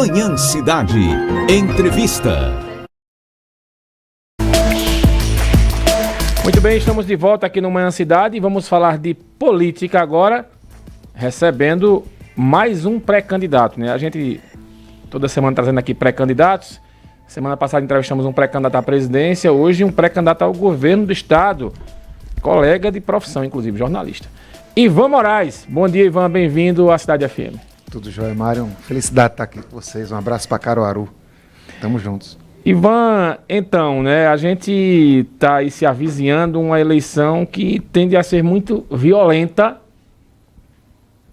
Manhã Cidade. Entrevista. Muito bem, estamos de volta aqui no Manhã Cidade e vamos falar de política agora, recebendo mais um pré-candidato, né? A gente toda semana trazendo aqui pré-candidatos. Semana passada entrevistamos um pré-candidato à presidência, hoje um pré-candidato ao governo do estado, colega de profissão, inclusive jornalista. Ivan Moraes. Bom dia, Ivan, bem-vindo à Cidade FM. Tudo jóia, Mário. Felicidade estar aqui com vocês. Um abraço para Caruaru. Tamo juntos. Ivan, então, né, a gente está aí se avizinhando uma eleição que tende a ser muito violenta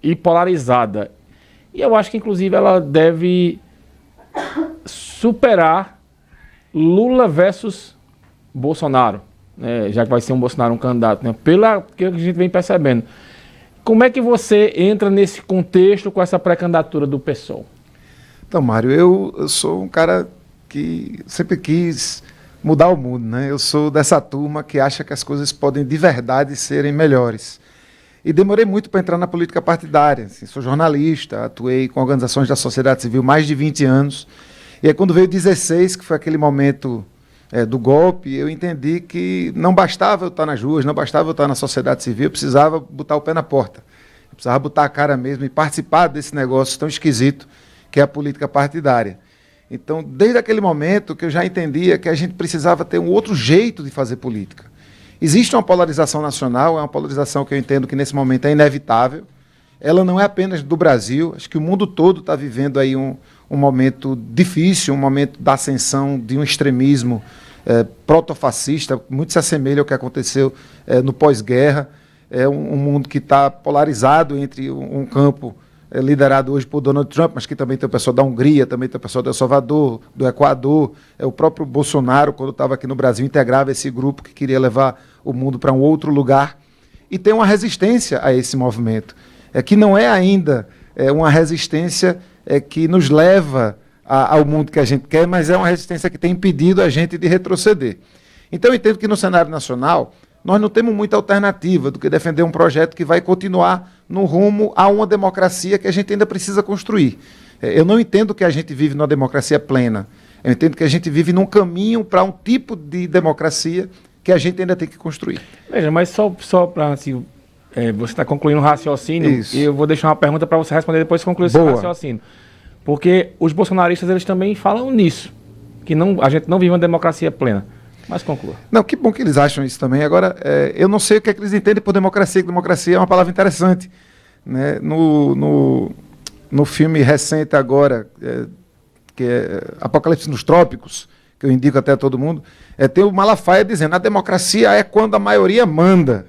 e polarizada. E eu acho que, inclusive, ela deve superar Lula versus Bolsonaro, né, já que vai ser um Bolsonaro um candidato, né, pelo que a gente vem percebendo. Como é que você entra nesse contexto com essa pré-candidatura do PSOL? Então, Mário, eu sou um cara que sempre quis mudar o mundo, né? Eu sou dessa turma que acha que as coisas podem de verdade serem melhores. E demorei muito para entrar na política partidária. Assim, sou jornalista, atuei com organizações da sociedade civil mais de 20 anos. E aí, quando veio 16, que foi aquele momento do golpe, eu entendi que não bastava eu estar nas ruas, não bastava eu estar na sociedade civil, eu precisava botar o pé na porta. Eu precisava botar a cara mesmo e participar desse negócio tão esquisito que é a política partidária. Então, desde aquele momento que eu já entendia que a gente precisava ter um outro jeito de fazer política. Existe uma polarização nacional, é uma polarização que eu entendo que nesse momento é inevitável. Ela não é apenas do Brasil, acho que o mundo todo está vivendo aí um momento difícil, um momento da ascensão de um extremismo protofascista, muito se assemelha ao que aconteceu no pós-guerra. É um mundo que está polarizado entre um campo liderado hoje por Donald Trump, mas que também tem o pessoal da Hungria, também tem o pessoal do El Salvador, do Equador, o próprio Bolsonaro, quando estava aqui no Brasil, integrava esse grupo que queria levar o mundo para um outro lugar, e tem uma resistência a esse movimento, que não é ainda uma resistência que nos leva ao mundo que a gente quer, mas é uma resistência que tem impedido a gente de retroceder. Então eu entendo que no cenário nacional, nós não temos muita alternativa do que defender um projeto que vai continuar no rumo a uma democracia que a gente ainda precisa construir. Eu não entendo que a gente vive numa democracia plena. Eu entendo que a gente vive num caminho para um tipo de democracia que a gente ainda tem que construir. Veja, mas só para assim, você está concluindo o raciocínio, Isso. E eu vou deixar uma pergunta para você responder depois que concluir esse raciocínio. Porque os bolsonaristas eles também falam nisso, que a gente não vive uma democracia plena. Mas conclua. Não, que bom que eles acham isso também. Agora, eu não sei o que é que eles entendem por democracia, que democracia é uma palavra interessante. Né? No filme recente agora, que é Apocalipse nos Trópicos, que eu indico até a todo mundo, tem o Malafaia dizendo a democracia é quando a maioria manda.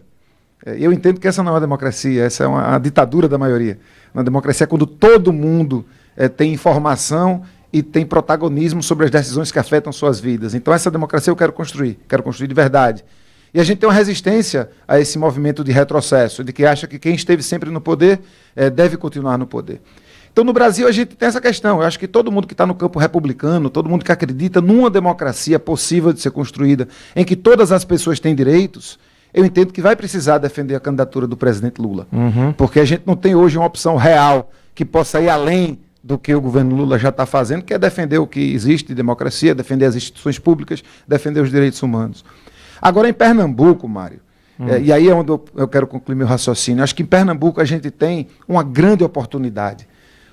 Eu entendo que essa não é uma democracia, essa é uma ditadura da maioria. Uma democracia é quando todo mundo tem informação e tem protagonismo sobre as decisões que afetam suas vidas. Então essa democracia eu quero construir de verdade. E a gente tem uma resistência a esse movimento de retrocesso, de que acha que quem esteve sempre no poder deve continuar no poder. Então no Brasil a gente tem essa questão. Eu acho que todo mundo que está no campo republicano, todo mundo que acredita numa democracia possível de ser construída, em que todas as pessoas têm direitos, eu entendo que vai precisar defender a candidatura do presidente Lula. Porque a gente não tem hoje uma opção real que possa ir além do que o governo Lula já está fazendo, que é defender o que existe de democracia, defender as instituições públicas, defender os direitos humanos. Agora, em Pernambuco, Mário, e aí é onde eu quero concluir meu raciocínio, acho que em Pernambuco a gente tem uma grande oportunidade,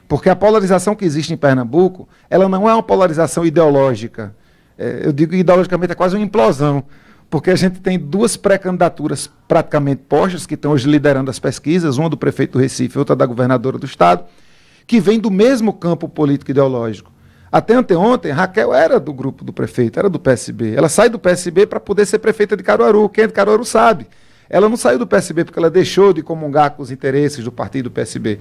porque a polarização que existe em Pernambuco, ela não é uma polarização ideológica. Eu digo que ideologicamente é quase uma implosão, porque a gente tem duas pré-candidaturas praticamente postas, que estão hoje liderando as pesquisas, uma do prefeito do Recife e outra da governadora do estado, que vem do mesmo campo político ideológico. Até anteontem, Raquel era do grupo do prefeito, era do PSB. Ela sai do PSB para poder ser prefeita de Caruaru. Quem é de Caruaru sabe. Ela não saiu do PSB porque ela deixou de comungar com os interesses do partido PSB.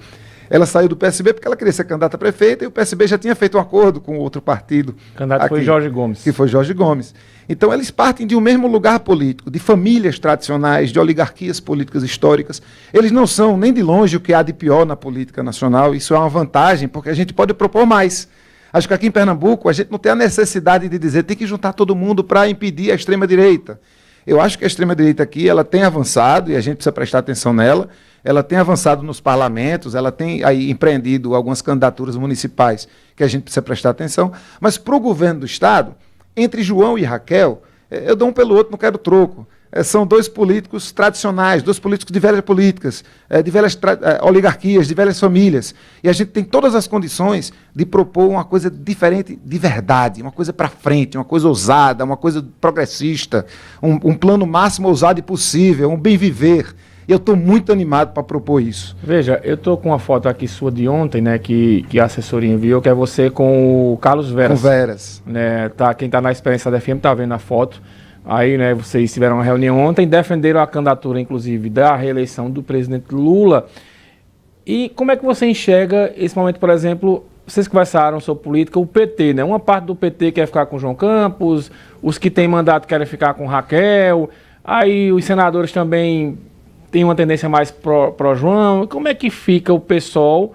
Ela saiu do PSB porque ela queria ser candidata a prefeita e o PSB já tinha feito um acordo com outro partido. O candidato foi Jorge Gomes. Que foi Jorge Gomes. Então eles partem de um mesmo lugar político, de famílias tradicionais, de oligarquias políticas históricas. Eles não são nem de longe o que há de pior na política nacional. Isso é uma vantagem, porque a gente pode propor mais. Acho que aqui em Pernambuco a gente não tem a necessidade de dizer tem que juntar todo mundo para impedir a extrema-direita. Eu acho que a extrema-direita aqui ela tem avançado e a gente precisa prestar atenção nela. ela tem avançado nos parlamentos, ela tem aí empreendido algumas candidaturas municipais que a gente precisa prestar atenção, mas para o governo do Estado, entre João e Raquel, eu dou um pelo outro, não quero troco. São dois políticos tradicionais, dois políticos de velhas políticas, de velhas oligarquias, de velhas famílias. E a gente tem todas as condições de propor uma coisa diferente de verdade, uma coisa para frente, uma coisa ousada, uma coisa progressista, um plano máximo ousado e possível, um bem viver. E eu estou muito animado para propor isso. Veja, eu estou com uma foto aqui sua de ontem, né, que a assessoria enviou, que é você com o Carlos Veras. Com Veras. Né, quem está na Experiência da FM está vendo a foto. Aí, né, vocês tiveram uma reunião ontem, defenderam a candidatura, inclusive, da reeleição do presidente Lula. E como é que você enxerga esse momento, por exemplo, vocês conversaram sobre política, o PT, né? Uma parte do PT quer ficar com João Campos, os que têm mandato querem ficar com Raquel, aí os senadores também têm uma tendência mais pró-João. Como é que fica o PSOL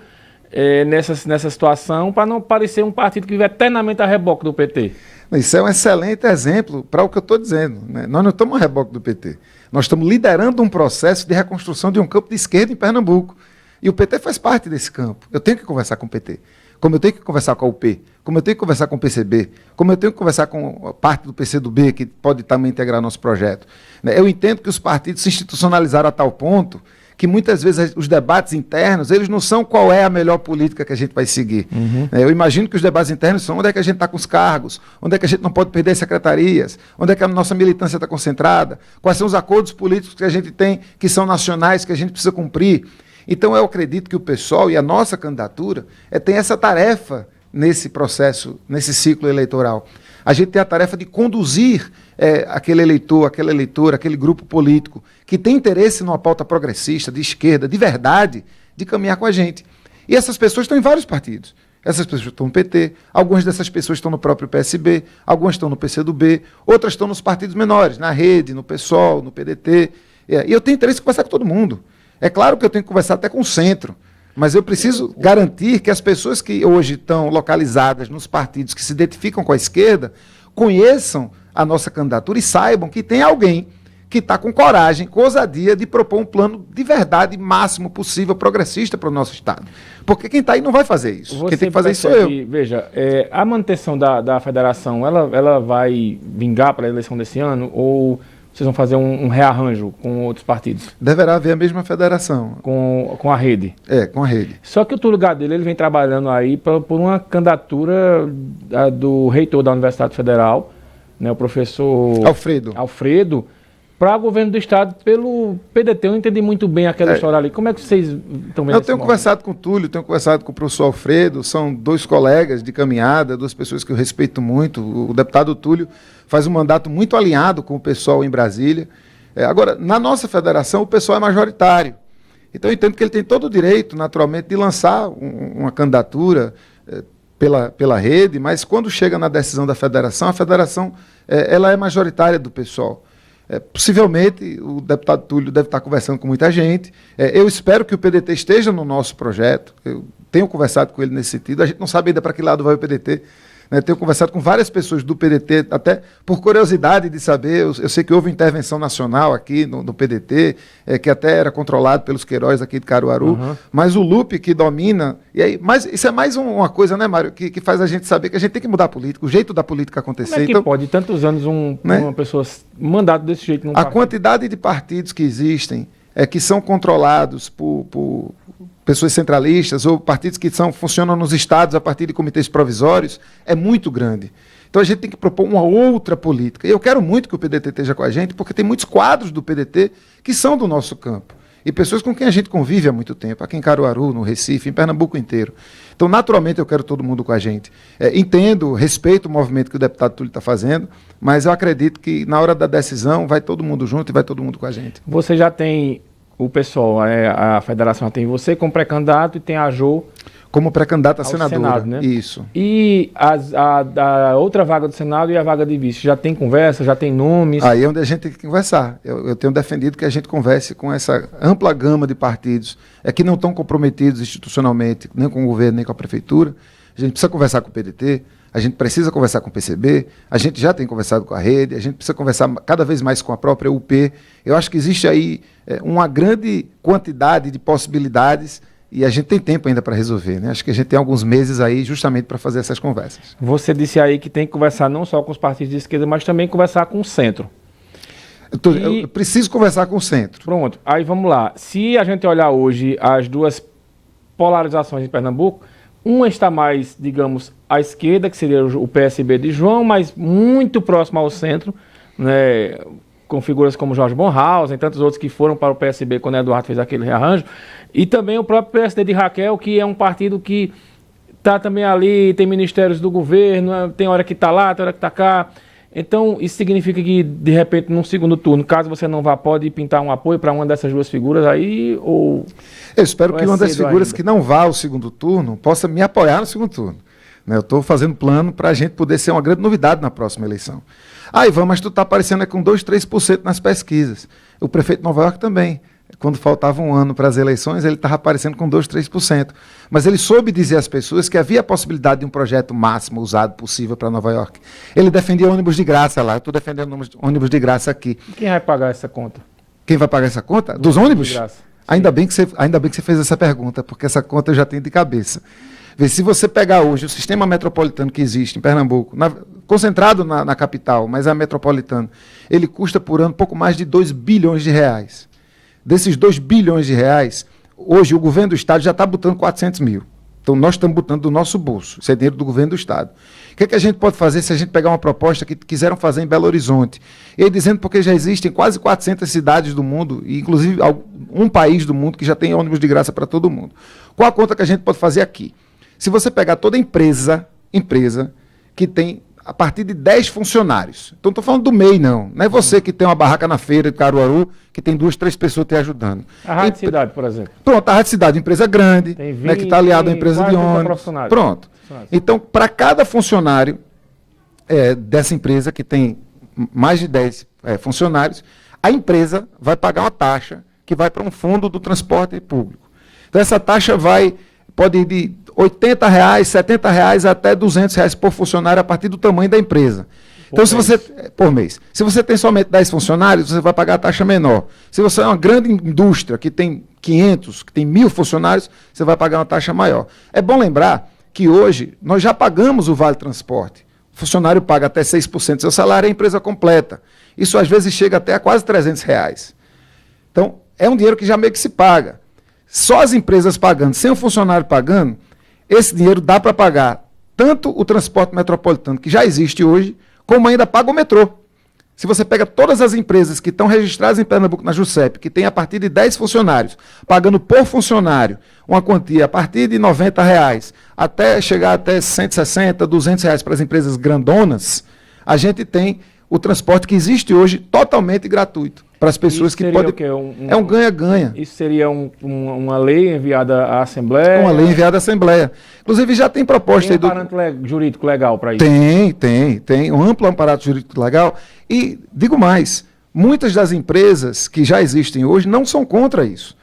nessa situação, para não parecer um partido que vive eternamente a reboque do PT? Isso é um excelente exemplo para o que eu estou dizendo, né? Nós não estamos a reboque do PT. Nós estamos liderando um processo de reconstrução de um campo de esquerda em Pernambuco. E o PT faz parte desse campo. Eu tenho que conversar com o PT, como eu tenho que conversar com a UP, como eu tenho que conversar com o PCB, como eu tenho que conversar com a parte do PCdoB, que pode também integrar nosso projeto. Eu entendo que os partidos se institucionalizaram a tal ponto que muitas vezes os debates internos, eles não são qual é a melhor política que a gente vai seguir. Eu imagino que os debates internos são onde é que a gente está com os cargos, onde é que a gente não pode perder secretarias, onde é que a nossa militância está concentrada, quais são os acordos políticos que a gente tem, que são nacionais, que a gente precisa cumprir. Então eu acredito que o PSOL e a nossa candidatura tem essa tarefa nesse processo, nesse ciclo eleitoral. A gente tem a tarefa de conduzir aquele eleitor, aquela eleitora, aquele grupo político que tem interesse numa pauta progressista, de esquerda, de verdade, de caminhar com a gente. E essas pessoas estão em vários partidos. Essas pessoas estão no PT, algumas dessas pessoas estão no próprio PSB, algumas estão no PCdoB, outras estão nos partidos menores, na Rede, no PSOL, no PDT. E eu tenho interesse em conversar com todo mundo. É claro que eu tenho que conversar até com o centro, mas eu preciso garantir que as pessoas que hoje estão localizadas nos partidos que se identificam com a esquerda conheçam a nossa candidatura e saibam que tem alguém que está com coragem, com ousadia de propor um plano de verdade máximo possível, progressista para o nosso Estado. Porque quem está aí não vai fazer isso. Quem tem que fazer isso sou eu. Veja, a manutenção da federação, ela vai vingar para a eleição desse ano ou vocês vão fazer um rearranjo com outros partidos? Deverá haver a mesma federação. Com a Rede? Com a Rede. Só que o Túlio Gadelha, ele vem trabalhando aí por uma candidatura do reitor da Universidade Federal, né, o professor Alfredo, para governo do Estado pelo PDT. Eu não entendi muito bem aquela história ali. Como é que vocês estão vendo? Eu tenho conversado com o Túlio, tenho conversado com o professor Alfredo, são dois colegas de caminhada, duas pessoas que eu respeito muito. O deputado Túlio faz um mandato muito alinhado com o pessoal em Brasília. Agora, na nossa federação, o pessoal é majoritário. Então, eu entendo que ele tem todo o direito, naturalmente, de lançar uma candidatura pela Rede, mas quando chega na decisão da federação, a federação ela é majoritária do pessoal. Possivelmente, o deputado Túlio deve estar conversando com muita gente. Eu espero que o PDT esteja no nosso projeto. Eu tenho conversado com ele nesse sentido. A gente não sabe ainda para que lado vai o PDT. Tenho conversado com várias pessoas do PDT, até por curiosidade de saber. Eu sei que houve intervenção nacional aqui no PDT, que até era controlado pelos Queiroz aqui de Caruaru, mas o Lupe que domina. Mas isso é mais uma coisa, né, Mário, que faz a gente saber que a gente tem que mudar a política, o jeito da política acontecer. Como é que pode, tantos anos, uma pessoa mandado desse jeito num partido? Quantidade de partidos que existem que são controlados por pessoas centralistas ou partidos que funcionam nos estados a partir de comitês provisórios, é muito grande. Então a gente tem que propor uma outra política. E eu quero muito que o PDT esteja com a gente, porque tem muitos quadros do PDT que são do nosso campo. E pessoas com quem a gente convive há muito tempo, aqui em Caruaru, no Recife, em Pernambuco inteiro. Então, naturalmente, eu quero todo mundo com a gente. Entendo, respeito o movimento que o deputado Túlio está fazendo, mas eu acredito que na hora da decisão vai todo mundo junto e vai todo mundo com a gente. Você já tem o pessoal, a federação tem você como pré-candidato e tem a Jo como pré-candidata a senadora. Senado, né? Isso. E a outra vaga do Senado e a vaga de vice, já tem conversa, já tem nomes? Aí é onde a gente tem que conversar. Eu tenho defendido que a gente converse com essa ampla gama de partidos que não estão comprometidos institucionalmente, nem com o governo, nem com a prefeitura. A gente precisa conversar com o PDT, a gente precisa conversar com o PCB, a gente já tem conversado com a rede, a gente precisa conversar cada vez mais com a própria UP. Eu acho que existe aí uma grande quantidade de possibilidades e a gente tem tempo ainda para resolver, né? Acho que a gente tem alguns meses aí justamente para fazer essas conversas. Você disse aí que tem que conversar não só com os partidos de esquerda, mas também conversar com o centro. Eu preciso conversar com o centro. Pronto, aí vamos lá. Se a gente olhar hoje as duas polarizações em Pernambuco, uma está mais, digamos, à esquerda, que seria o PSB de João, mas muito próximo ao centro, né, com figuras como Jorge Bonhausen e tantos outros que foram para o PSB quando Eduardo fez aquele rearranjo, e também o próprio PSD de Raquel, que é um partido que está também ali, tem ministérios do governo, tem hora que está lá, tem hora que está cá. Então, isso significa que, de repente, num segundo turno, caso você não vá, pode pintar um apoio para uma dessas duas figuras aí, ou... Eu espero que uma das figuras que não vá ao segundo turno possa me apoiar no segundo turno. Né? Eu estou fazendo plano para a gente poder ser uma grande novidade na próxima eleição. Ivan, mas tu está aparecendo com 2%, 3% nas pesquisas. O prefeito de Nova York também. Quando faltava um ano para as eleições, ele estava aparecendo com 2%, 3%. Mas ele soube dizer às pessoas que havia a possibilidade de um projeto máximo usado possível para Nova York. Ele defendia ônibus de graça lá. Eu estou defendendo ônibus de graça aqui. Quem vai pagar essa conta? Quem vai pagar essa conta? Dos ônibus? De graça. Ainda bem que você fez essa pergunta, porque essa conta eu já tenho de cabeça. Vê, se você pegar hoje o sistema metropolitano que existe em Pernambuco, concentrado na capital, mas é metropolitano, ele custa por ano pouco mais de 2 bilhões de reais. Desses 2 bilhões de reais, hoje o governo do estado já está botando 400 mil. Então nós estamos botando do nosso bolso. Isso é dinheiro do governo do estado. O que é que a gente pode fazer se a gente pegar uma proposta que quiseram fazer em Belo Horizonte? E aí dizendo porque já existem quase 400 cidades do mundo, e inclusive um país do mundo que já tem ônibus de graça para todo mundo. Qual a conta que a gente pode fazer aqui? Se você pegar toda empresa que tem a partir de 10 funcionários. Então, não estou falando do MEI, não. Não é você que tem uma barraca na feira de Caruaru, que tem 2, 3 pessoas te ajudando. A Rádio Cidade, por exemplo. Pronto, a Rádio Cidade, empresa grande, 20, né, que está aliada à empresa de ônibus. Pronto. Então, para cada funcionário dessa empresa, que tem mais de 10 funcionários, a empresa vai pagar uma taxa que vai para um fundo do transporte público. Então, essa taxa pode ir de R$80, R$70 até R$200 por funcionário a partir do tamanho da empresa. Então, por mês. Se você tem somente 10 funcionários, você vai pagar a taxa menor. Se você é uma grande indústria que tem 500, que tem 1.000 funcionários, você vai pagar uma taxa maior. É bom lembrar que hoje nós já pagamos o Vale Transporte. O funcionário paga até 6% do seu salário, é a empresa completa. Isso às vezes chega até a quase R$300. Então, é um dinheiro que já meio que se paga. Só as empresas pagando, sem o funcionário pagando, esse dinheiro dá para pagar tanto o transporte metropolitano, que já existe hoje, como ainda paga o metrô. Se você pega todas as empresas que estão registradas em Pernambuco na JUSEP, que tem a partir de 10 funcionários, pagando por funcionário uma quantia a partir de R$90, até chegar até R$160, R$200 para as empresas grandonas, a gente tem o transporte que existe hoje totalmente gratuito para as pessoas que podem... É um ganha-ganha. Isso seria uma lei enviada à Assembleia? Uma lei enviada à Assembleia. Inclusive já tem proposta... Tem um amparo jurídico legal para isso? Tem um amplo amparo jurídico legal. E, digo mais, muitas das empresas que já existem hoje não são contra isso.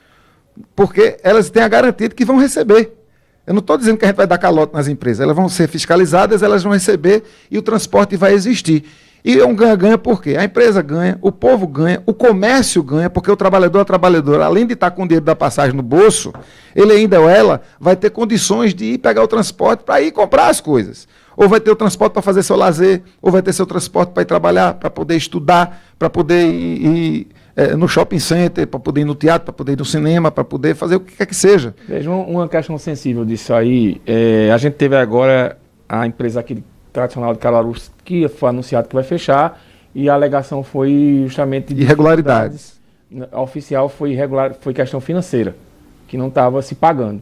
Porque elas têm a garantia de que vão receber. Eu não estou dizendo que a gente vai dar calote nas empresas. Elas vão ser fiscalizadas, elas vão receber e o transporte vai existir. E é um ganha-ganha por quê? A empresa ganha, o povo ganha, o comércio ganha, porque o trabalhador, a trabalhadora, além de estar com o dinheiro da passagem no bolso, ele ainda ou ela vai ter condições de ir pegar o transporte para ir comprar as coisas. Ou vai ter o transporte para fazer seu lazer, ou vai ter seu transporte para ir trabalhar, para poder estudar, para poder ir no shopping center, para poder ir no teatro, para poder ir no cinema, para poder fazer o que quer que seja. Veja, uma questão sensível disso aí. A gente teve agora a empresa aqui tradicional de Caruaru, que foi anunciado que vai fechar, e a alegação foi justamente de irregularidades. A oficial foi irregular, foi questão financeira, que não estava se pagando.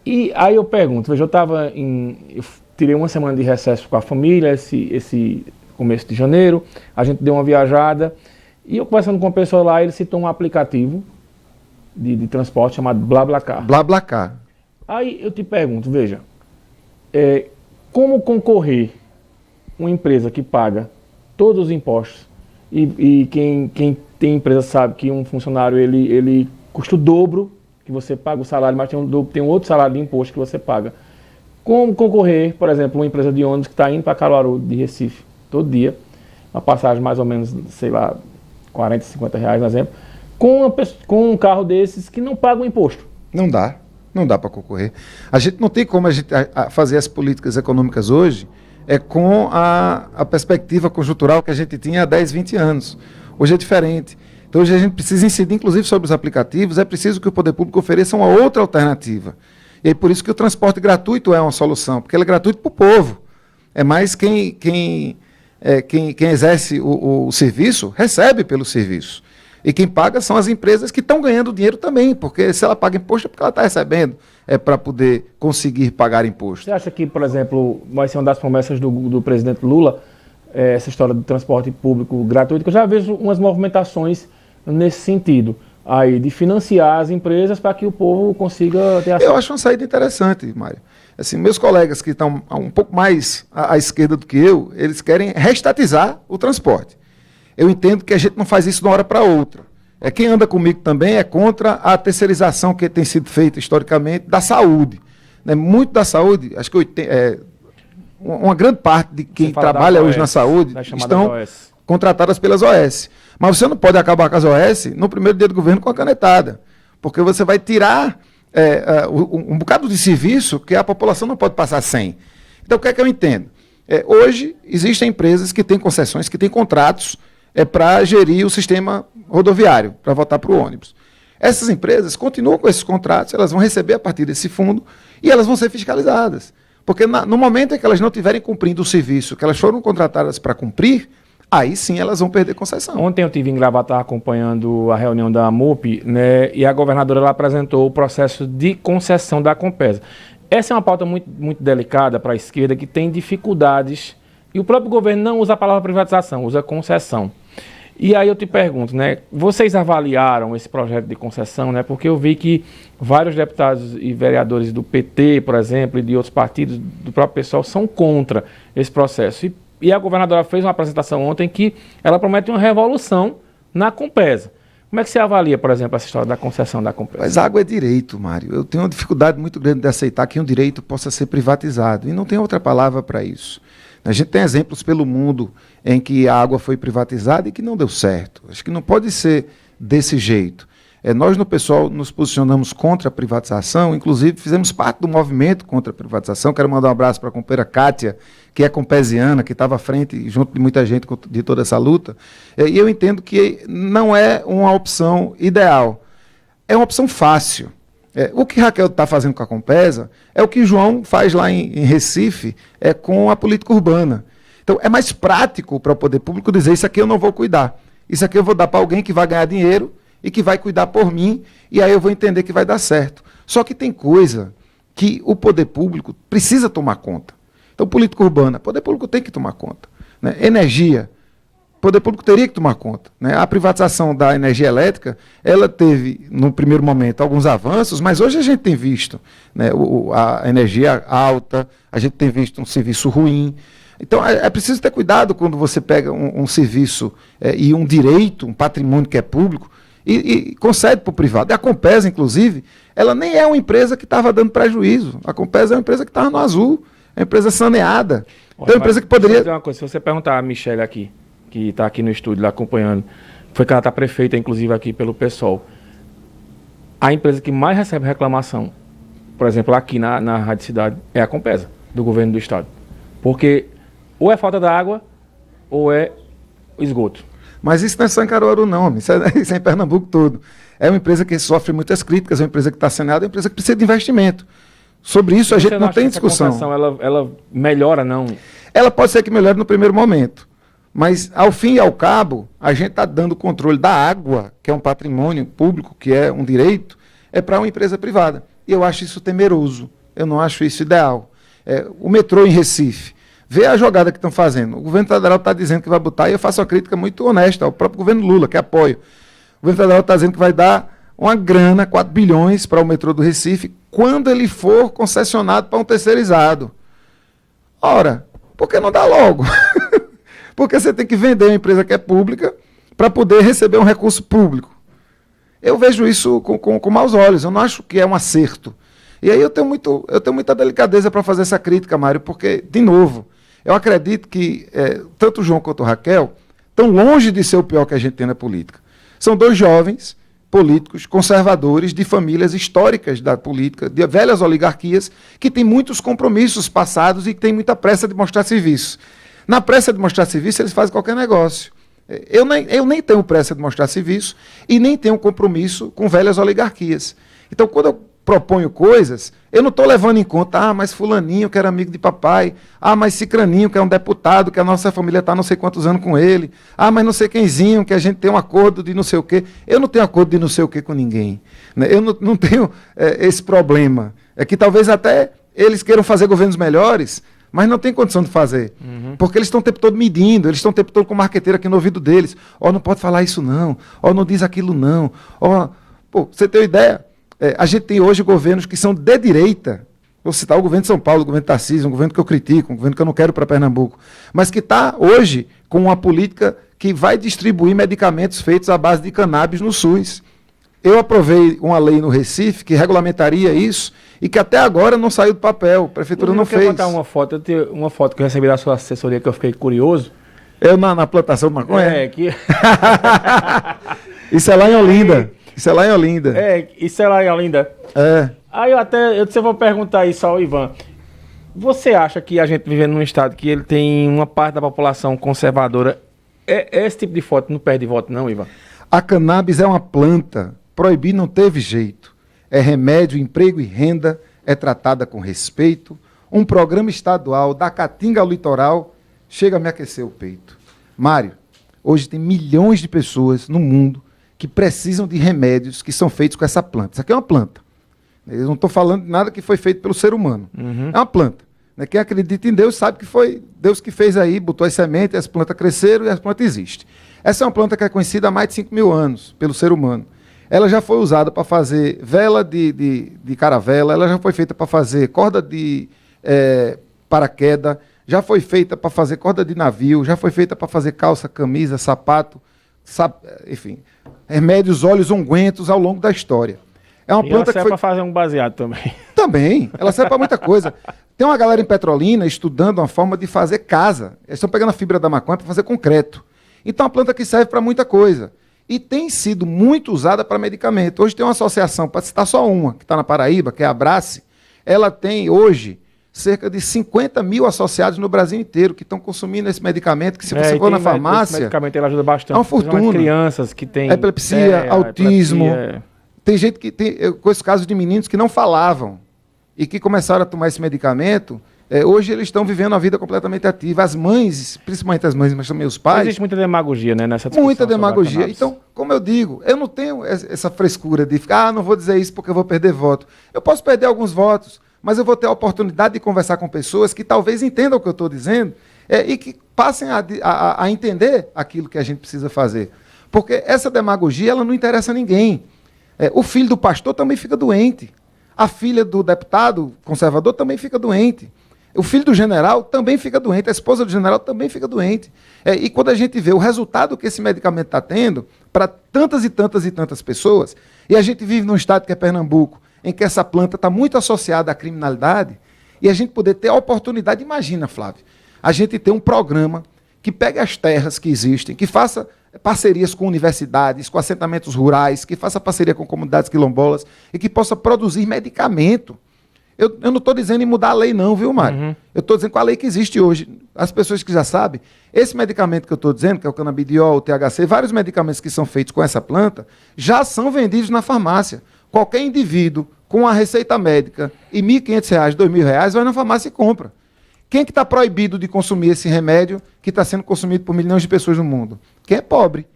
E aí eu pergunto, veja, eu tirei uma semana de recesso com a família, esse começo de janeiro, a gente deu uma viajada, e eu conversando com uma pessoa lá, ele citou um aplicativo de transporte chamado BlaBlaCar. BlaBlaCar. Aí eu te pergunto, veja, como concorrer uma empresa que paga todos os impostos e quem tem empresa sabe que um funcionário ele custa o dobro que você paga o salário, mas tem um outro salário de imposto que você paga. Como concorrer, por exemplo, uma empresa de ônibus que está indo para Caruaru, de Recife, todo dia, uma passagem mais ou menos, sei lá, 40, 50 reais, por exemplo, com um carro desses que não paga o imposto. Não dá para concorrer. A gente não tem como fazer as políticas econômicas hoje com a perspectiva conjuntural que a gente tinha há 10, 20 anos. Hoje é diferente. Então hoje a gente precisa incidir, inclusive, sobre os aplicativos, é preciso que o poder público ofereça uma outra alternativa. E é por isso que o transporte gratuito é uma solução, porque ele é gratuito para o povo. É mais quem exerce o serviço, recebe pelo serviço. E quem paga são as empresas que estão ganhando dinheiro também, porque se ela paga imposto é porque ela está recebendo, para poder conseguir pagar imposto. Você acha que, por exemplo, vai ser uma das promessas do presidente Lula, essa história do transporte público gratuito, que eu já vejo umas movimentações nesse sentido, aí, de financiar as empresas para que o povo consiga ter acesso? Eu acho uma saída interessante, Mário. Assim, meus colegas que estão um pouco mais à esquerda do que eu, eles querem reestatizar o transporte. Eu entendo que a gente não faz isso de uma hora para outra. Quem anda comigo também é contra a terceirização que tem sido feita historicamente da saúde. Muito da saúde, acho que uma grande parte de quem trabalha hoje na saúde estão contratadas pelas OS. Mas você não pode acabar com as OS no primeiro dia do governo com a canetada, porque você vai tirar um bocado de serviço que a população não pode passar sem. Então, o que é que eu entendo? Hoje, existem empresas que têm concessões, que têm contratos para gerir o sistema rodoviário, para voltar para o ônibus. Essas empresas continuam com esses contratos, elas vão receber a partir desse fundo e elas vão ser fiscalizadas. Porque no momento em que elas não estiverem cumprindo o serviço que elas foram contratadas para cumprir, aí sim elas vão perder concessão. Ontem eu estive em Gravatá acompanhando a reunião da MUP, né, e a governadora ela apresentou o processo de concessão da Compesa. Essa é uma pauta muito, muito delicada para a esquerda, que tem dificuldades, e o próprio governo não usa a palavra privatização, usa concessão. E aí eu te pergunto, né, vocês avaliaram esse projeto de concessão, né, porque eu vi que vários deputados e vereadores do PT, por exemplo, e de outros partidos, do próprio pessoal, são contra esse processo. E a governadora fez uma apresentação ontem que ela promete uma revolução na Compesa. Como é que você avalia, por exemplo, essa história da concessão da Compesa? Mas água é direito, Mário. Eu tenho uma dificuldade muito grande de aceitar que um direito possa ser privatizado. E não tem outra palavra para isso. A gente tem exemplos pelo mundo em que a água foi privatizada e que não deu certo. Acho que não pode ser desse jeito. Nós, no pessoal, nos posicionamos contra a privatização, inclusive fizemos parte do movimento contra a privatização. Quero mandar um abraço para a companheira Kátia, que é compesiana, que estava à frente, junto de muita gente, de toda essa luta. E eu entendo que não é uma opção ideal. É uma opção fácil. O que Raquel está fazendo com a Compesa é o que João faz lá em Recife com a política urbana. Então, é mais prático para o poder público dizer: isso aqui eu não vou cuidar, isso aqui eu vou dar para alguém que vai ganhar dinheiro e que vai cuidar por mim, e aí eu vou entender que vai dar certo. Só que tem coisa que o poder público precisa tomar conta. Então, política urbana, o poder público tem que tomar conta. Né? Energia, o poder público teria que tomar conta. Né? A privatização da energia elétrica, ela teve, no primeiro momento, alguns avanços, mas hoje a gente tem visto, né, a energia alta, a gente tem visto um serviço ruim. Então, é preciso ter cuidado quando você pega um serviço e um direito, um patrimônio que é público, e concede para o privado. E a Compesa, inclusive, ela nem é uma empresa que estava dando prejuízo. A Compesa é uma empresa que estava no azul, é uma empresa saneada. Então, é uma empresa que poderia... Uma coisa, se você perguntar a Michelle aqui, que está aqui no estúdio, lá acompanhando, foi candidata prefeita, inclusive, aqui pelo PSOL, a empresa que mais recebe reclamação, por exemplo, aqui na Rádio Cidade, é a Compesa, do governo do estado. Porque ou é falta da água, ou é o esgoto. Mas isso não é só em Caruaru, não. Isso é em Pernambuco todo. É uma empresa que sofre muitas críticas, é uma empresa que está saneada, é uma empresa que precisa de investimento. Sobre isso, a gente não tem discussão. Essa concessão, ela melhora, não? Ela pode ser que melhore no primeiro momento. Mas, ao fim e ao cabo, a gente está dando controle da água, que é um patrimônio público, que é um direito, para uma empresa privada. E eu acho isso temeroso. Eu não acho isso ideal. O metrô em Recife. Vê a jogada que estão fazendo. O governo federal está dizendo que vai botar, e eu faço uma crítica muito honesta ao próprio governo Lula, que apoio. O governo federal está dizendo que vai dar uma grana, 4 bilhões, para o metrô do Recife, quando ele for concessionado para um terceirizado. Ora, por que não dá logo? Porque você tem que vender uma empresa que é pública para poder receber um recurso público. Eu vejo isso com maus olhos. Eu não acho que é um acerto. E aí eu tenho muita delicadeza para fazer essa crítica, Mário, porque, de novo, eu acredito que tanto o João quanto o Raquel estão longe de ser o pior que a gente tem na política. São dois jovens políticos conservadores de famílias históricas da política, de velhas oligarquias, que têm muitos compromissos passados e que têm muita pressa de mostrar serviço. Na pressa de mostrar serviço, eles fazem qualquer negócio. Eu nem tenho pressa de mostrar serviço e nem tenho compromisso com velhas oligarquias. Então, quando eu proponho coisas, eu não estou levando em conta, mas fulaninho que era amigo de papai, mas cicraninho que é um deputado, que a nossa família está não sei quantos anos com ele, mas não sei quemzinho, que a gente tem um acordo de não sei o quê. Eu não tenho acordo de não sei o quê com ninguém. Né? Eu não tenho esse problema. É que talvez até eles queiram fazer governos melhores, mas não tem condição de fazer. Porque eles estão o tempo todo medindo, eles estão o tempo todo com marqueteiro aqui no ouvido deles. Não pode falar isso não, não diz aquilo não. Você tem uma ideia? A gente tem hoje governos que são de direita. Vou citar o governo de São Paulo, o governo de Tarcísio, um governo que eu critico, um governo que eu não quero para Pernambuco, mas que está hoje com uma política que vai distribuir medicamentos feitos à base de cannabis no SUS. Eu aprovei uma lei no Recife que regulamentaria isso e que até agora não saiu do papel, a prefeitura não fez. Eu botar uma foto, eu tenho uma foto que eu recebi da sua assessoria que eu fiquei curioso. Eu na plantação de maconha? Que... Isso é lá em Olinda. Isso é lá em Olinda. Isso é lá em Olinda. Aí eu vou perguntar isso ao Ivan. Você acha que a gente vivendo num estado que ele tem uma parte da população conservadora, esse tipo de foto não perde voto não, Ivan? A cannabis é uma planta, proibir não teve jeito. É remédio, emprego e renda, é tratada com respeito. Um programa estadual da Caatinga ao litoral chega a me aquecer o peito. Mário, hoje tem milhões de pessoas no mundo que precisam de remédios que são feitos com essa planta. Isso aqui é uma planta. Eu não estou falando de nada que foi feito pelo ser humano. É uma planta. Quem acredita em Deus sabe que foi Deus que fez aí, botou as sementes, as plantas cresceram e as plantas existem. Essa é uma planta que é conhecida há mais de 5 mil anos pelo ser humano. Ela já foi usada para fazer vela de caravela, ela já foi feita para fazer corda de paraquedas, já foi feita para fazer corda de navio, já foi feita para fazer calça, camisa, sapato, enfim, remédios, óleos, ungüentos ao longo da história. É uma planta que serve para fazer um baseado também. Também, ela serve para muita coisa. Tem uma galera em Petrolina estudando uma forma de fazer casa. Eles estão pegando a fibra da maconha para fazer concreto. Então é uma planta que serve para muita coisa. E tem sido muito usada para medicamento. Hoje tem uma associação, para citar só uma, que está na Paraíba, que é a Abrace. Ela tem hoje cerca de 50 mil associados no Brasil inteiro que estão consumindo esse medicamento, que se você for na farmácia... Esse medicamento ele ajuda bastante. É uma fortuna. Crianças que têm... Epilepsia, autismo... Tem gente que tem... Eu conheço casos de meninos que não falavam e que começaram a tomar esse medicamento. Hoje eles estão vivendo a vida completamente ativa. As mães, principalmente as mães, mas também os pais... Existe muita demagogia, né, nessa discussão. Muita demagogia. Então, como eu digo, eu não tenho essa frescura de ficar, não vou dizer isso porque eu vou perder voto. Eu posso perder alguns votos, mas eu vou ter a oportunidade de conversar com pessoas que talvez entendam o que eu estou dizendo e que passem a entender aquilo que a gente precisa fazer. Porque essa demagogia, ela não interessa a ninguém. O filho do pastor também fica doente. A filha do deputado conservador também fica doente. O filho do general também fica doente. A esposa do general também fica doente. E quando a gente vê o resultado que esse medicamento está tendo para tantas e tantas e tantas pessoas, e a gente vive num estado que é Pernambuco, em que essa planta está muito associada à criminalidade, e a gente poder ter a oportunidade, imagina, Flávio, a gente ter um programa que pegue as terras que existem, que faça parcerias com universidades, com assentamentos rurais, que faça parceria com comunidades quilombolas e que possa produzir medicamento. Eu não estou dizendo em mudar a lei não, viu, Mário? Eu estou dizendo com a lei que existe hoje. As pessoas que já sabem, esse medicamento que eu estou dizendo, que é o canabidiol, o THC, vários medicamentos que são feitos com essa planta, já são vendidos na farmácia. Qualquer indivíduo com a receita médica e R$ 1.500, R$ 2.000, vai na farmácia e compra. Quem que está proibido de consumir esse remédio que está sendo consumido por milhões de pessoas no mundo? Quem é pobre.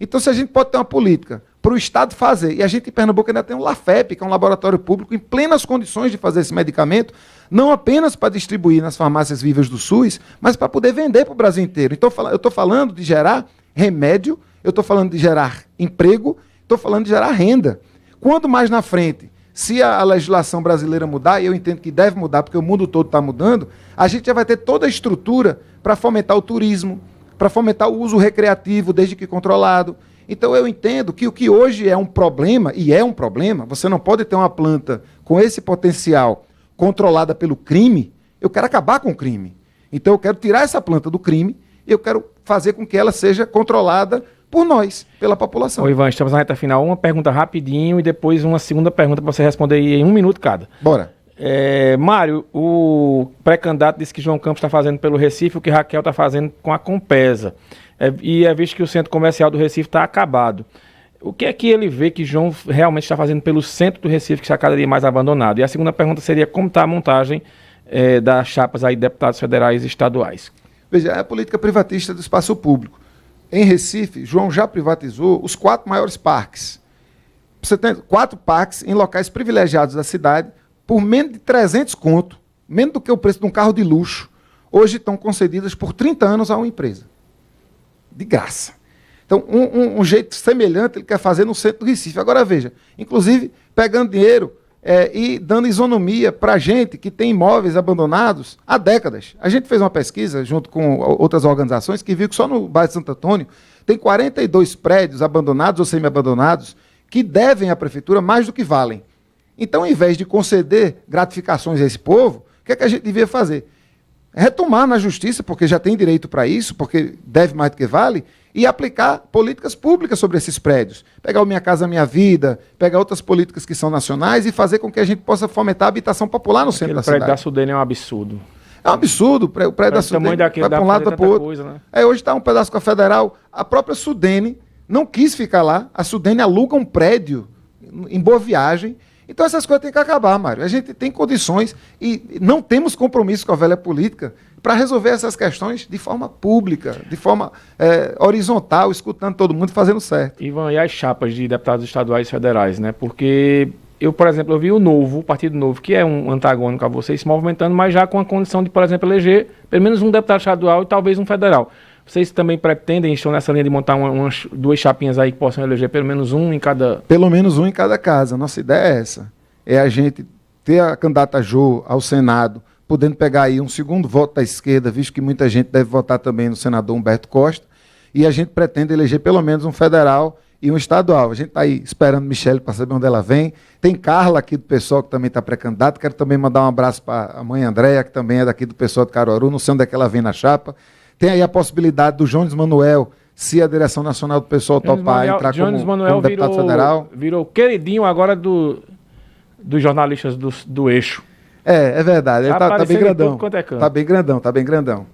Então, se a gente pode ter uma política para o Estado fazer, e a gente em Pernambuco ainda tem um LAFEP, que é um laboratório público em plenas condições de fazer esse medicamento, não apenas para distribuir nas farmácias vivas do SUS, mas para poder vender para o Brasil inteiro. Então, eu estou falando de gerar remédio, eu estou falando de gerar emprego, estou falando de gerar renda. Quando mais na frente, se a legislação brasileira mudar, e eu entendo que deve mudar, porque o mundo todo está mudando, a gente já vai ter toda a estrutura para fomentar o turismo, para fomentar o uso recreativo, desde que controlado. Então eu entendo que o que hoje é um problema, e é um problema, você não pode ter uma planta com esse potencial controlada pelo crime, eu quero acabar com o crime. Então eu quero tirar essa planta do crime e eu quero fazer com que ela seja controlada por nós, pela população. Ô Ivan, estamos na reta final. Uma pergunta rapidinho e depois uma segunda pergunta para você responder aí em 1 minuto cada. Bora. Mário, o pré-candidato disse que João Campos está fazendo pelo Recife o que Raquel está fazendo com a Compesa. E é visto que o centro comercial do Recife está acabado. O que é que ele vê que João realmente está fazendo pelo centro do Recife, que está cada dia mais abandonado? E a segunda pergunta seria como está a montagem das chapas aí de deputados federais e estaduais? Veja, é a política privatista do espaço público. Em Recife, João já privatizou os 4 maiores parques. Você tem 4 parques em locais privilegiados da cidade, por menos de 300 conto, menos do que o preço de um carro de luxo, hoje estão concedidas por 30 anos a uma empresa. De graça. Então, um jeito semelhante ele quer fazer no centro do Recife. Agora, veja, inclusive pegando dinheiro e dando isonomia para a gente que tem imóveis abandonados há décadas. A gente fez uma pesquisa junto com outras organizações que viu que só no bairro de Santo Antônio tem 42 prédios abandonados ou semi-abandonados que devem à prefeitura mais do que valem. Então, ao invés de conceder gratificações a esse povo, o que é que a gente devia fazer? Retomar na justiça, porque já tem direito para isso, porque deve mais do que vale, e aplicar políticas públicas sobre esses prédios. Pegar o Minha Casa Minha Vida, pegar outras políticas que são nacionais e fazer com que a gente possa fomentar a habitação popular no centro da cidade. O prédio da Sudene é um absurdo. É um absurdo, o prédio da Sudene vai para um lado, vai para o outro. Coisa, né? Hoje está um pedaço com a Federal, a própria Sudene não quis ficar lá, a Sudene aluga um prédio em Boa Viagem. Então essas coisas têm que acabar, Mário. A gente tem condições e não temos compromisso com a velha política para resolver essas questões de forma pública, de forma horizontal, escutando todo mundo e fazendo certo. Ivan, e as chapas de deputados estaduais e federais, né? Porque eu, por exemplo, eu vi o Partido Novo, que é um antagônico a vocês, se movimentando, mas já com a condição de, por exemplo, eleger pelo menos um deputado estadual e talvez um federal. Vocês também pretendem, estão nessa linha de montar 2 chapinhas aí que possam eleger pelo menos um em cada... Pelo menos um em cada casa. Nossa ideia é essa. É a gente ter a candidata Jo ao Senado, podendo pegar aí um segundo voto da esquerda, visto que muita gente deve votar também no senador Humberto Costa, e a gente pretende eleger pelo menos um federal e um estadual. A gente está aí esperando Michele para saber onde ela vem. Tem Carla aqui do pessoal que também está pré-candidata. Quero também mandar um abraço para a mãe Andréia, que também é daqui do pessoal de Caruaru. Não sei onde é que ela vem na chapa. Tem aí a possibilidade do Jones Manuel, se a direção nacional do pessoal topar, entrar como deputado federal. Virou queridinho agora dos jornalistas do eixo. É verdade. Ele tá bem grandão. Tá bem grandão.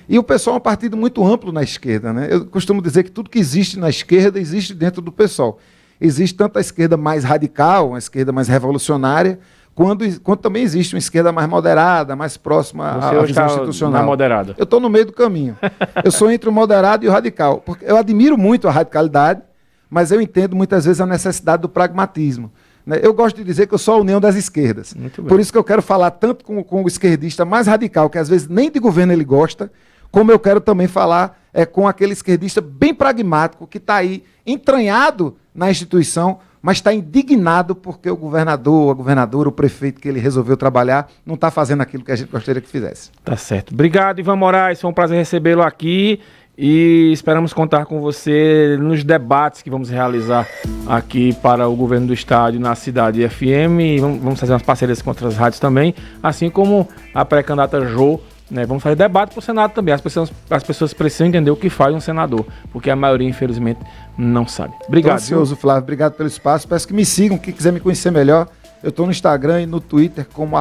E o pessoal é um partido muito amplo na esquerda, né? Eu costumo dizer que tudo que existe na esquerda existe dentro do PSOL. Existe tanto a esquerda mais radical, uma esquerda mais revolucionária, quando também existe uma esquerda mais moderada, mais próxima à visão institucional. Na moderada. Eu estou no meio do caminho. Eu sou entre o moderado e o radical. Porque eu admiro muito a radicalidade, mas eu entendo muitas vezes a necessidade do pragmatismo. Eu gosto de dizer que eu sou a união das esquerdas. Por isso que eu quero falar tanto com o esquerdista mais radical, que às vezes nem de governo ele gosta, como eu quero também falar com aquele esquerdista bem pragmático, que está aí entranhado na instituição, mas está indignado porque o governador, a governadora, o prefeito que ele resolveu trabalhar não está fazendo aquilo que a gente gostaria que fizesse. Tá certo. Obrigado, Ivan Moraes. Foi um prazer recebê-lo aqui e esperamos contar com você nos debates que vamos realizar aqui para o governo do estado na Cidade FM. E vamos fazer umas parcerias com outras rádios também, assim como a pré-candidata Jo. Vamos fazer debate para o Senado também. As pessoas precisam entender o que faz um senador, porque a maioria, infelizmente, não sabe. Obrigado. Estou ansioso, Flávio. Obrigado pelo espaço. Peço que me sigam. Quem quiser me conhecer melhor, eu estou no Instagram e no Twitter como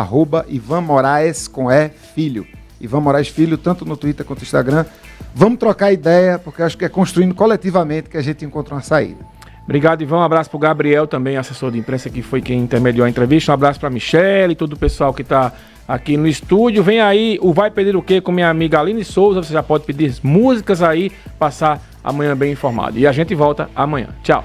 @Ivan Moraes com filho. Ivan Moraes Filho, tanto no Twitter quanto no Instagram. Vamos trocar ideia, porque acho que é construindo coletivamente que a gente encontra uma saída. Obrigado, Ivan. Um abraço para o Gabriel, também assessor de imprensa, que foi quem intermediou a entrevista. Um abraço para a Michele e todo o pessoal que está aqui no estúdio. Vem aí o Vai Pedir o Quê com minha amiga Aline Souza. Você já pode pedir músicas aí, passar amanhã bem informado. E a gente volta amanhã. Tchau.